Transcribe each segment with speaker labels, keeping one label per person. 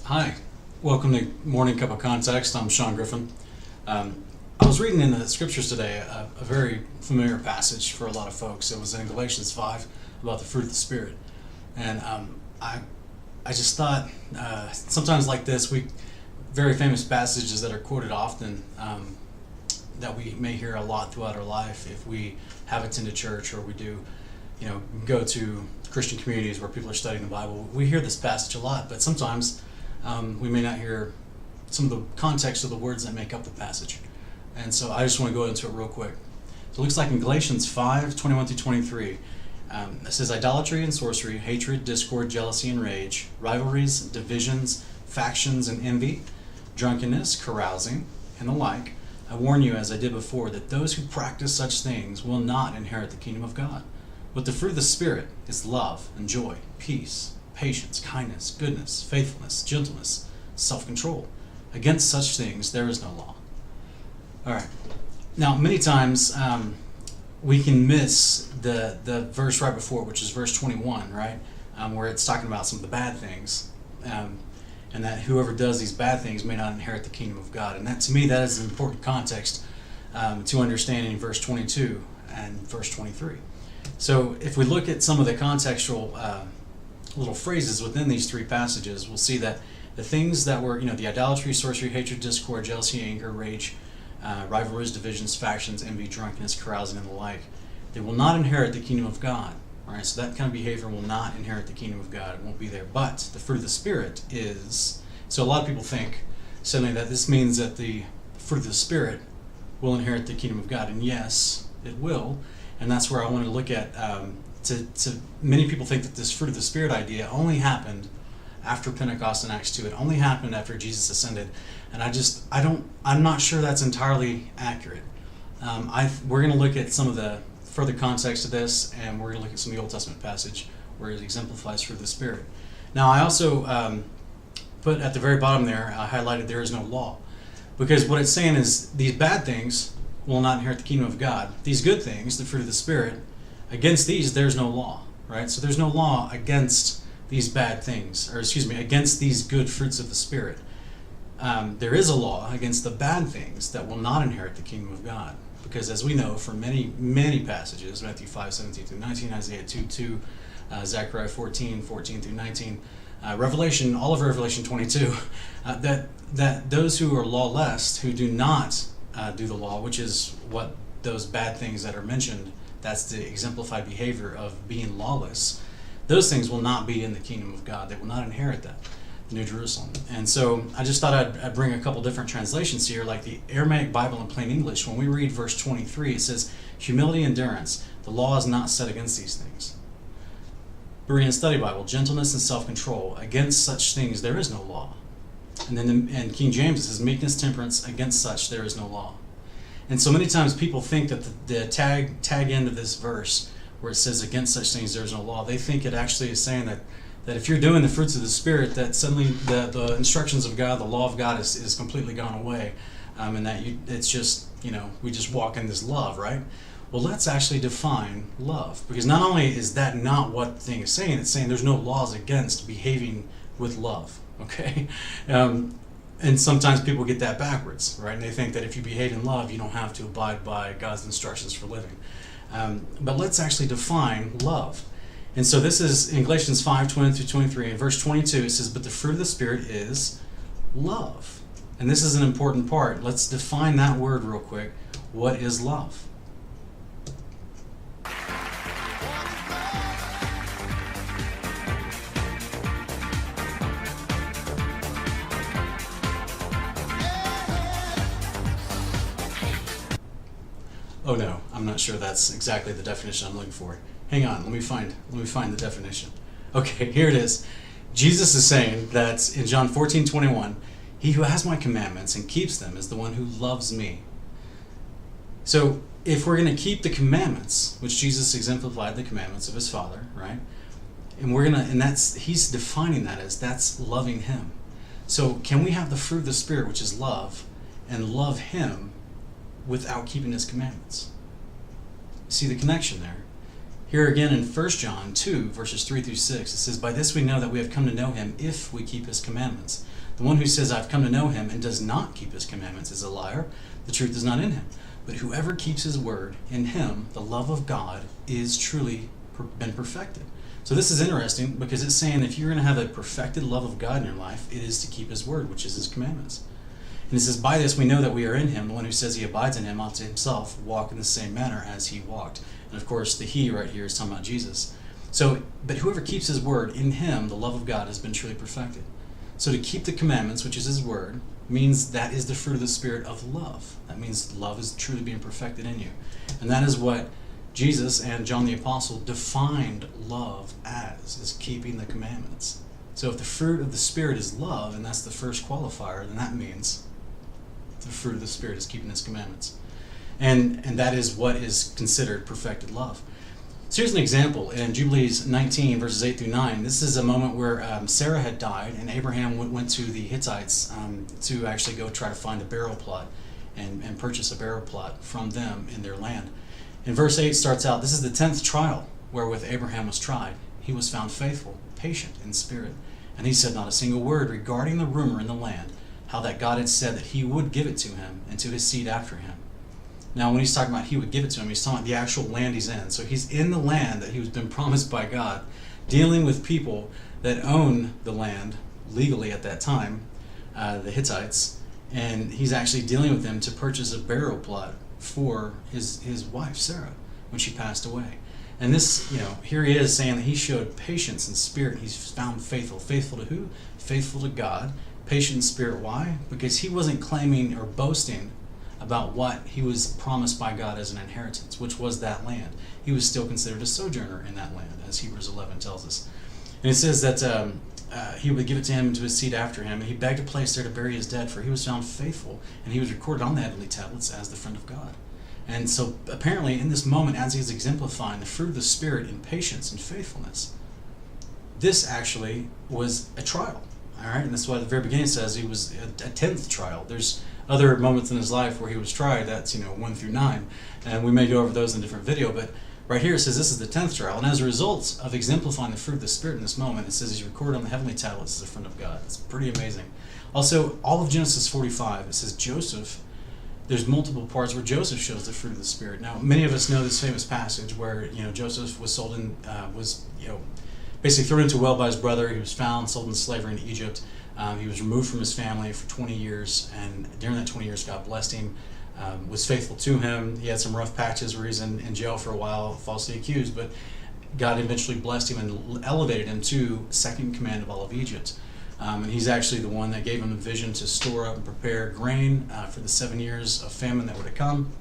Speaker 1: Hi, welcome to Morning Cup of Context. I'm Sean Griffin. I was reading in the scriptures today a very familiar passage for a lot of folks. It was in Galatians 5 about the fruit of the Spirit. And I just thought, sometimes like this, very famous passages that are quoted often, that we may hear a lot throughout our life if we have attended church or we do, go to Christian communities where people are studying the Bible. We hear this passage a lot, but sometimes we may not hear some of the context of the words that make up the passage. And so I just want to go into it real quick. So it looks like in Galatians 5:21-23, it says, idolatry and sorcery, hatred, discord, jealousy, and rage, rivalries, divisions, factions, and envy, drunkenness, carousing, and the like. I warn you, as I did before, that those who practice such things will not inherit the kingdom of God. But the fruit of the Spirit is love and joy, peace, patience, kindness, goodness, faithfulness, gentleness, self-control. Against such things there is no law. All right. Now, many times we can miss the verse right before, which is verse 21, right? Where it's talking about some of the bad things, and that whoever does these bad things may not inherit the kingdom of God. And that, to me, that is an important context to understanding verse 22 and verse 23. So if we look at some of the contextual little phrases within these three passages, we'll see that the things that were, the idolatry, sorcery, hatred, discord, jealousy, anger, rage, rivalries, divisions, factions, envy, drunkenness, carousing, and the like, they will not inherit the kingdom of God. All right, so that kind of behavior will not inherit the kingdom of God. It won't be there. But the fruit of the Spirit is. So a lot of people think suddenly that this means that the fruit of the Spirit will inherit the kingdom of God. And yes, it will. And that's where I want to look at. Many people think that this fruit of the Spirit idea only happened after Pentecost in Acts 2. It only happened after Jesus ascended. And I'm not sure that's entirely accurate. We're going to look at some of the further context of this, and we're going to look at some of the Old Testament passage where it exemplifies fruit of the Spirit. Now, I also put at the very bottom there, I highlighted there is no law. Because what it's saying is these bad things will not inherit the kingdom of God. These good things, the fruit of the Spirit, against these there's no law, right? So there's no law against these bad things, against these good fruits of the Spirit. There is a law against the bad things that will not inherit the kingdom of God. Because as we know from many, many passages, Matthew 5:17-19, Isaiah 2:2, Zechariah 14:14-19, Revelation, all of Revelation 22, that those who are lawless, who do not do the law, which is what those bad things that are mentioned, that's the exemplified behavior of being lawless, those things will not be in the kingdom of God. They will not inherit that, New Jerusalem. And so I just thought I'd bring a couple different translations here, like the Aramaic Bible in plain English. When we read verse 23, it says, humility, endurance, the law is not set against these things. Berean Study Bible, gentleness and self-control, against such things there is no law. And then in King James it says, meekness, temperance, against such there is no law. And so many times people think that the tag end of this verse, where it says against such things there is no law, they think it actually is saying that if you're doing the fruits of the Spirit, that suddenly the instructions of God, the law of God is completely gone away, and that it's just, we just walk in this love, right? Well, let's actually define love, because not only is that not what the thing is saying, it's saying there's no laws against behaving with love, okay? And sometimes people get that backwards, right? And they think that if you behave in love, you don't have to abide by God's instructions for living. But let's actually define love. And so this is in Galatians 5:20-23. In verse 22, it says, but the fruit of the Spirit is love. And this is an important part. Let's define that word real quick. What is love? Oh no, I'm not sure that's exactly the definition I'm looking for. Hang on, let me find the definition. Okay, here it is. Jesus is saying that in John 14:21, he who has my commandments and keeps them is the one who loves me. So if we're going to keep the commandments, which Jesus exemplified the commandments of his Father, right? And he's defining that as that's loving him. So can we have the fruit of the Spirit, which is love, and love him without keeping his commandments? See the connection there? Here again in 1 John 2, verses 3-6, it says, by this we know that we have come to know him if we keep his commandments. The one who says, I've come to know him, and does not keep his commandments is a liar. The truth is not in him. But whoever keeps his word, in him the love of God is truly been perfected. So this is interesting because it's saying if you're going to have a perfected love of God in your life, it is to keep his word, which is his commandments. And it says, by this we know that we are in him. The one who says he abides in him ought to himself walk in the same manner as he walked. And of course, the he right here is talking about Jesus. So, but whoever keeps his word, in him the love of God has been truly perfected. So to keep the commandments, which is his word, means that is the fruit of the Spirit of love. That means love is truly being perfected in you. And that is what Jesus and John the Apostle defined love as, is keeping the commandments. So if the fruit of the Spirit is love, and that's the first qualifier, then that means the fruit of the Spirit is keeping his commandments. And that is what is considered perfected love. So here's an example in Jubilees 19, verses 8 through 9. This is a moment where Sarah had died, and Abraham went to the Hittites to actually go try to find a burial plot and purchase a burial plot from them in their land. In verse 8 starts out, this is the 10th trial wherewith Abraham was tried. He was found faithful, patient in spirit. And he said not a single word regarding the rumor in the land, how that God had said that he would give it to him and to his seed after him. Now, when he's talking about he would give it to him, he's talking about the actual land he's in. So he's in the land that he was been promised by God, dealing with people that own the land legally at that time, the Hittites, and he's actually dealing with them to purchase a burial plot for his wife, Sarah, when she passed away. And this, here he is saying that he showed patience in spirit. He's found faithful. Faithful to who? Faithful to God. Patient in spirit. Why? Because he wasn't claiming or boasting about what he was promised by God as an inheritance, which was that land. He was still considered a sojourner in that land, as Hebrews 11 tells us. And it says that he would give it to him and to his seed after him, and he begged a place there to bury his dead, for he was found faithful, and he was recorded on the heavenly tablets as the friend of God. And so apparently in this moment, as he's exemplifying the fruit of the Spirit in patience and faithfulness, this actually was a trial. All right, and that's why at the very beginning it says he was a 10th trial. There's other moments in his life where he was tried, that's 1 through 9, and we may go over those in a different video, but right here it says this is the 10th trial, and as a result of exemplifying the fruit of the Spirit in this moment, it says he's recorded on the heavenly tablets as a friend of God. It's pretty amazing. Also, all of Genesis 45, it says Joseph, there's multiple parts where Joseph shows the fruit of the Spirit. Now, many of us know this famous passage where Joseph was sold in, basically thrown into a well by his brother. He was found, sold into slavery in Egypt. He was removed from his family for 20 years, and during that 20 years, God blessed him, was faithful to him. He had some rough patches where he's in jail for a while, falsely accused, but God eventually blessed him and elevated him to second in command of all of Egypt. And he's actually the one that gave him the vision to store up and prepare grain for the 7 years of famine that were to come.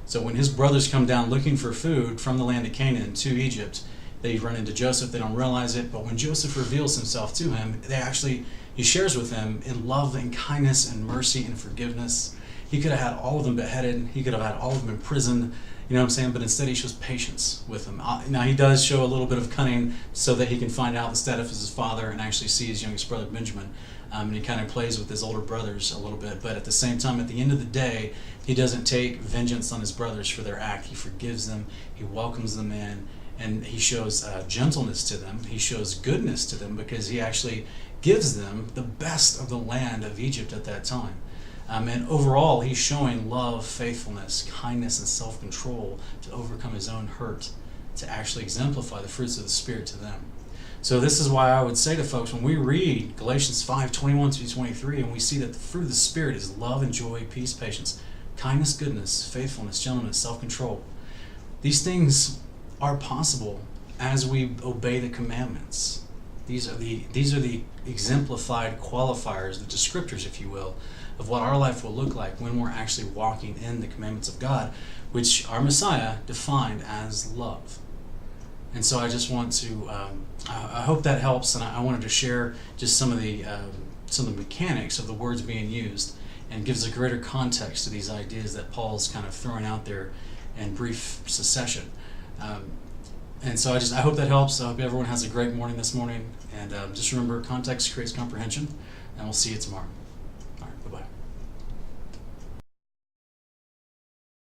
Speaker 1: So when his brothers come down looking for food from the land of Canaan to Egypt, they run into Joseph. They don't realize it, but when Joseph reveals himself to him, he shares with them in love and kindness and mercy and forgiveness. He could have had all of them beheaded. He could have had all of them in prison. You know what I'm saying? But instead he shows patience with them. Now he does show a little bit of cunning so that he can find out the status of his father and actually see his youngest brother Benjamin. And he kind of plays with his older brothers a little bit. But at the same time, at the end of the day, he doesn't take vengeance on his brothers for their act. He forgives them. He welcomes them in. And he shows gentleness to them. He shows goodness to them because he actually gives them the best of the land of Egypt at that time. And overall, he's showing love, faithfulness, kindness, and self-control to overcome his own hurt, to actually exemplify the fruits of the Spirit to them. So this is why I would say to folks, when we read Galatians 5:21-23, and we see that the fruit of the Spirit is love and joy, peace, patience, kindness, goodness, faithfulness, gentleness, self-control. These things are possible as we obey the commandments. These are the exemplified qualifiers, the descriptors, if you will, of what our life will look like when we're actually walking in the commandments of God, which our Messiah defined as love. And so I just want to, I hope that helps, and I wanted to share just some of the mechanics of the words being used, and gives a greater context to these ideas that Paul's kind of throwing out there in brief succession. And so I hope that helps. I hope everyone has a great morning this morning, and just remember, context creates comprehension, and we'll see you tomorrow.